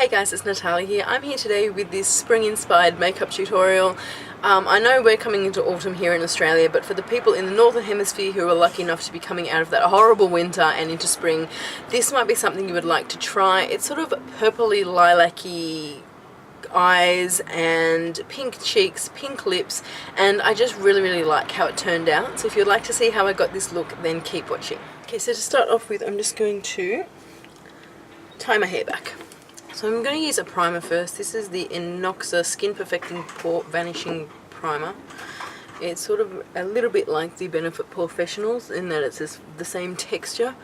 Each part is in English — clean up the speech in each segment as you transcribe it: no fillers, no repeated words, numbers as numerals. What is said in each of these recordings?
Hey guys, it's Natalia here. I'm here today with this spring-inspired makeup tutorial. I know we're coming into autumn here in Australia, but for the people in the Northern Hemisphere who are lucky enough to be coming out of that horrible winter and into spring, this might be something you would like to try. It's sort of purpley lilac-y eyes and pink cheeks, pink lips, and I just really like how it turned out. So if you'd like to see how I got this look, then keep watching. Okay, so to start off with, I'm just going to tie my hair back. So I'm going to use a primer first. This is the Innoxa Skin Perfecting Pore Vanishing Primer. It's sort of a little bit like the Benefit Professionals in that it's the same texture.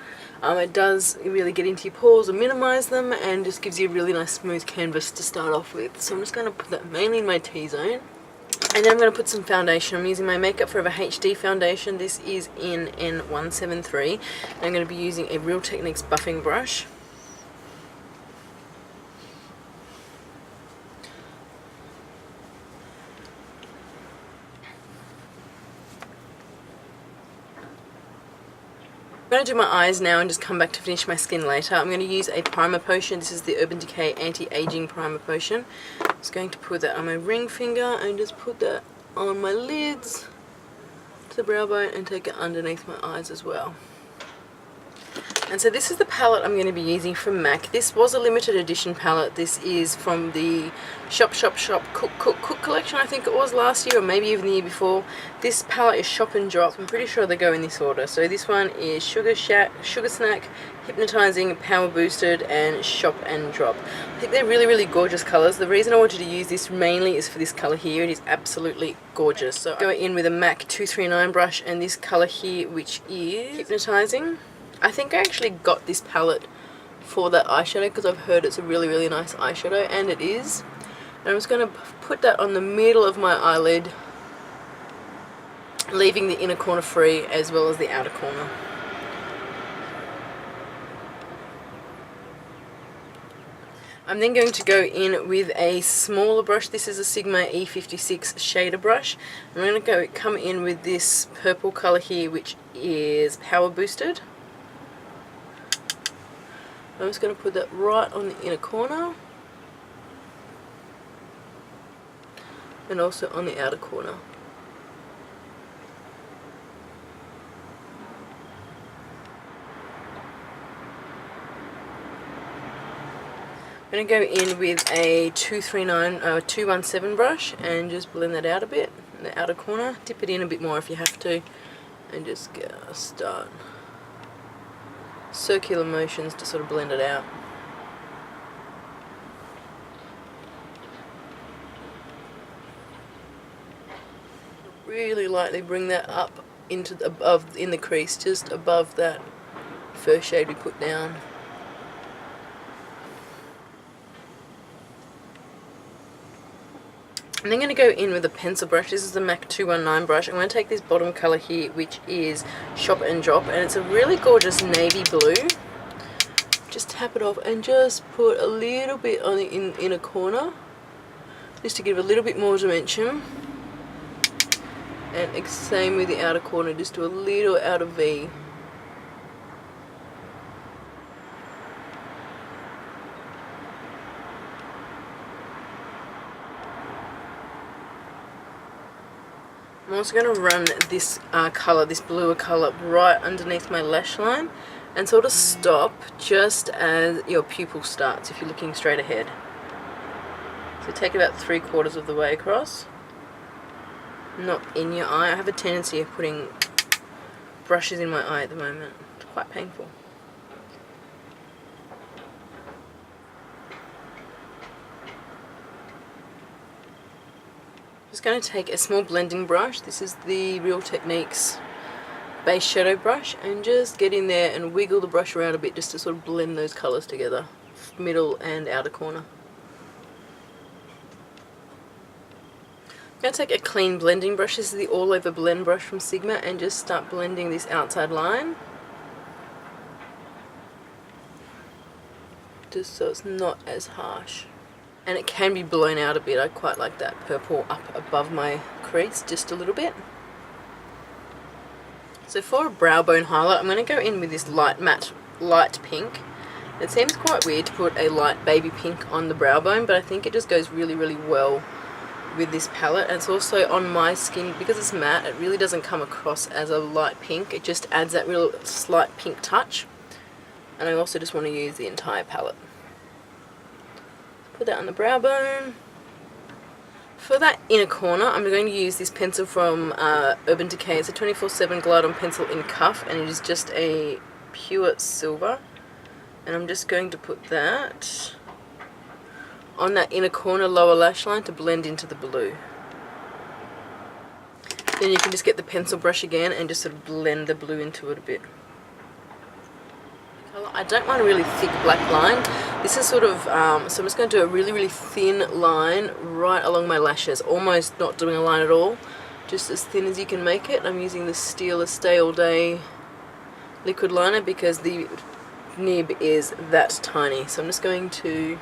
It does really get into your pores and minimise them, and just gives you a really nice smooth canvas to start off with. So I'm just going to put that mainly in my T-zone. And then I'm going to put some foundation. I'm using my Makeup Forever HD foundation. This is in N173. And I'm going to be using a Real Techniques buffing brush. I'm going to do my eyes now and just come back to finish my skin later. I'm going to use a primer potion. This is the Urban Decay Anti-Aging Primer Potion. I'm just going to put that on my ring finger and just put that on my lids to the brow bone and take it underneath my eyes as well. And so this is the palette I'm going to be using from MAC. This was a limited edition palette. This is from the Shop Cook collection, I think it was last year, or maybe even the year before. This palette is Shop and Drop. I'm pretty sure they go in this order. So this one is Sugar Snack, Hypnotizing, Power Boosted, and Shop and Drop. I think they're really gorgeous colours. The reason I wanted to use this mainly is for this colour here. It is absolutely gorgeous. So I go in with a MAC 239 brush and this colour here, which is Hypnotizing. I think I actually got this palette for that eyeshadow because I've heard it's a really nice eyeshadow, and it is. And I'm just going to put that on the middle of my eyelid, leaving the inner corner free as well as the outer corner. I'm then going to go in with a smaller brush. This is a Sigma E56 shader brush. I'm going to come in with this purple colour here, which is Power Boosted. I'm just going to put that right on the inner corner and also on the outer corner. I'm going to go in with a 217 brush and just blend that out a bit in the outer corner. Dip it in a bit more if you have to, and just start circular motions to sort of blend it out. Really lightly bring that up into the in the crease, just above that first shade we put down. I'm then going to go in with a pencil brush. This is the MAC 219 brush. I'm going to take this bottom colour here, which is Shop and Drop, and it's a really gorgeous navy blue. Just tap it off and just put a little bit on the inner corner, just to give a little bit more dimension. And same with the outer corner, just do a little outer V. I'm also going to run this colour, this bluer colour, right underneath my lash line and sort of stop just as your pupil starts if you're looking straight ahead. So take about 3/4 of the way across, not in your eye. I have a tendency of putting brushes in my eye at the moment. It's quite painful. Just going to take a small blending brush. This is the Real Techniques base shadow brush, and just get in there and wiggle the brush around a bit just to sort of blend those colours together, middle and outer corner. I'm going to take a clean blending brush. This is the All Over Blend brush from Sigma, and just start blending this outside line, just so it's not as harsh. And it can be blown out a bit. I quite like that purple up above my crease just a little bit. So for a brow bone highlight, I'm going to go in with this light matte light pink, It seems quite weird to put a light baby pink on the brow bone, but I think it just goes really, really well with this palette. And it's also on my skin, because it's matte, it really doesn't come across as a light pink. It just adds that real slight pink touch. And I also just want to use the entire palette. Put that on the brow bone. For that inner corner, I'm going to use this pencil from Urban Decay. It's a 24/7 Glide-On pencil in Cuff, and it is just a pure silver. And I'm just going to put that on that inner corner lower lash line to blend into the blue. Then you can just get the pencil brush again and just sort of blend the blue into it a bit. I don't want a really thick black line. This is sort of, so I'm just going to do a really, really thin line right along my lashes, almost not doing a line at all, just as thin as you can make it. I'm using the Stila Stay All Day liquid liner because the nib is that tiny. So I'm just going to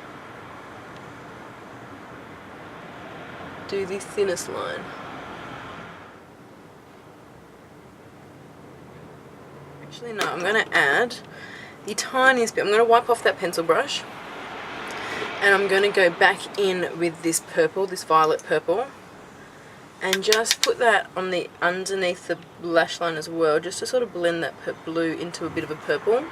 do the thinnest line. Actually no, I'm going to add the tiniest bit. I'm going to wipe off that pencil brush and I'm going to go back in with this purple, this violet purple, and just put that on the underneath the lash line as well, just to sort of blend that blue into a bit of a purple.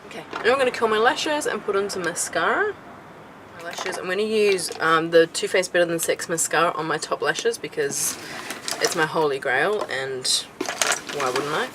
Okay, now I'm going to curl my lashes and put on some mascara. Lashes. I'm going to use the Too Faced Better Than Sex Mascara on my top lashes because it's my holy grail, and why wouldn't I?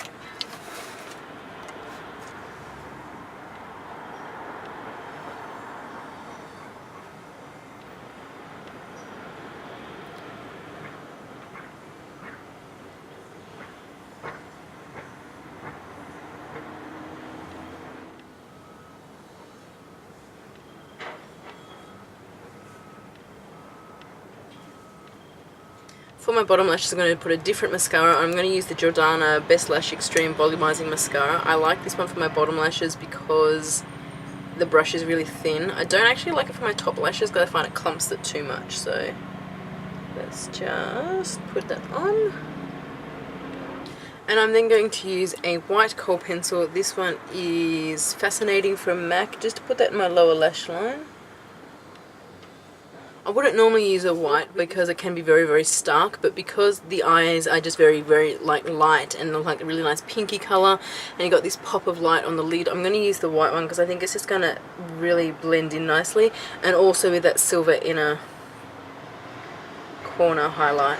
For my bottom lashes, I'm going to put a different mascara. I'm going to use the Jordana Best Lash Extreme Volumizing Mascara. I like this one for my bottom lashes because the brush is really thin. I don't actually like it for my top lashes because I find it clumps it too much. So let's just put that on. And I'm then going to use a white Kohl pencil. This one is Fascinating from MAC, just to put that in my lower lash line. I wouldn't normally use a white because it can be very, very stark, but because the eyes are just very, very like light and like a really nice pinky colour, and you got this pop of light on the lid, I'm going to use the white one because I think it's just going to really blend in nicely, and also with that silver inner corner highlight.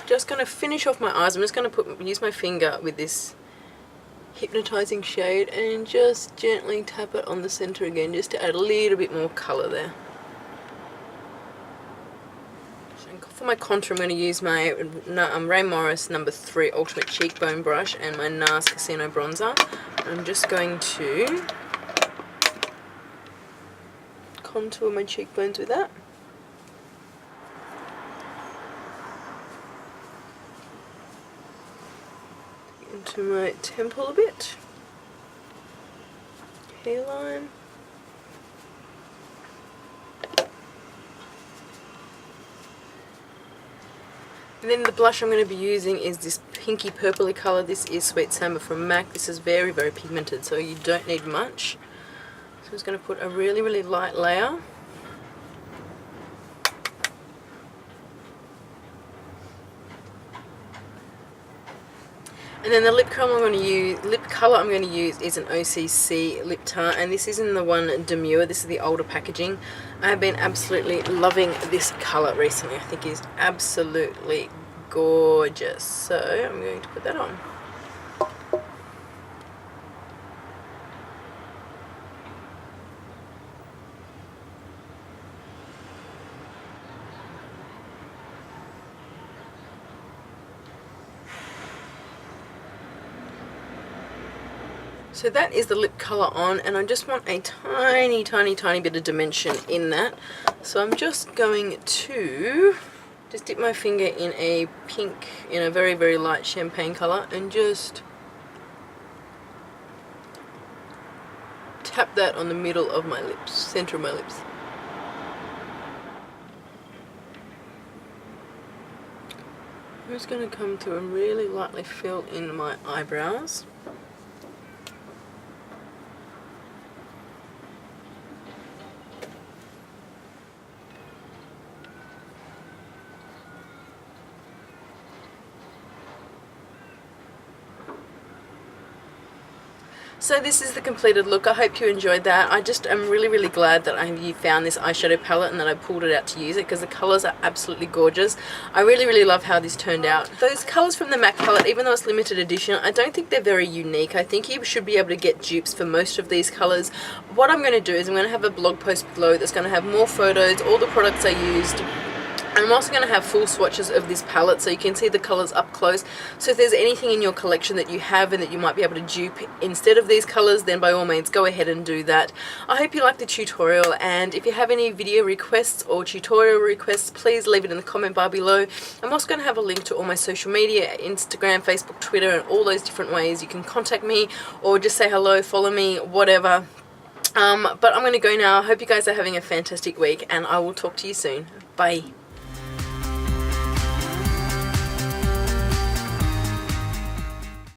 Just going to finish off my eyes. I'm just going to use my finger with this Hypnotizing shade and just gently tap it on the centre again, just to add a little bit more colour there. For my contour, I'm going to use my Ray Morris No. 3 Ultimate Cheekbone brush and my NARS Casino Bronzer. I'm just going to contour my cheekbones with that. Into my temple a bit. Hairline. And then the blush I'm going to be using is this pinky purpley colour. This is Sweet Samba from MAC. This is very, very pigmented, so you don't need much. So I'm just going to put a really, really light layer. And then the lip colour I'm going to use is an OCC Liptar, and this is in the one Demure. This is the older packaging. I have been absolutely loving this colour recently. I think it is absolutely gorgeous. So I'm going to put that on. So that is the lip colour on, and I just want a tiny, tiny, tiny bit of dimension in that. So I'm just going to just dip my finger in a pink, in a very, very light champagne colour, and just tap that on the middle of my lips, centre of my lips. I'm just going to come to a really lightly fill in my eyebrows. So this is the completed look. I hope you enjoyed that. I'm really glad that you found this eyeshadow palette and that I pulled it out to use it, because the colours are absolutely gorgeous. I really love how this turned out. Those colours from the MAC palette, even though it's limited edition, I don't think they're very unique. I think you should be able to get dupes for most of these colours. What I'm going to do is I'm going to have a blog post below that's going to have more photos, all the products I used. I'm also going to have full swatches of this palette so you can see the colours up close. So if there's anything in your collection that you have and that you might be able to dupe instead of these colours, then by all means go ahead and do that. I hope you liked the tutorial, and if you have any video requests or tutorial requests, please leave it in the comment bar below. I'm also going to have a link to all my social media, Instagram, Facebook, Twitter, and all those different ways you can contact me or just say hello, follow me, whatever. But I'm going to go now. I hope you guys are having a fantastic week, and I will talk to you soon. Bye.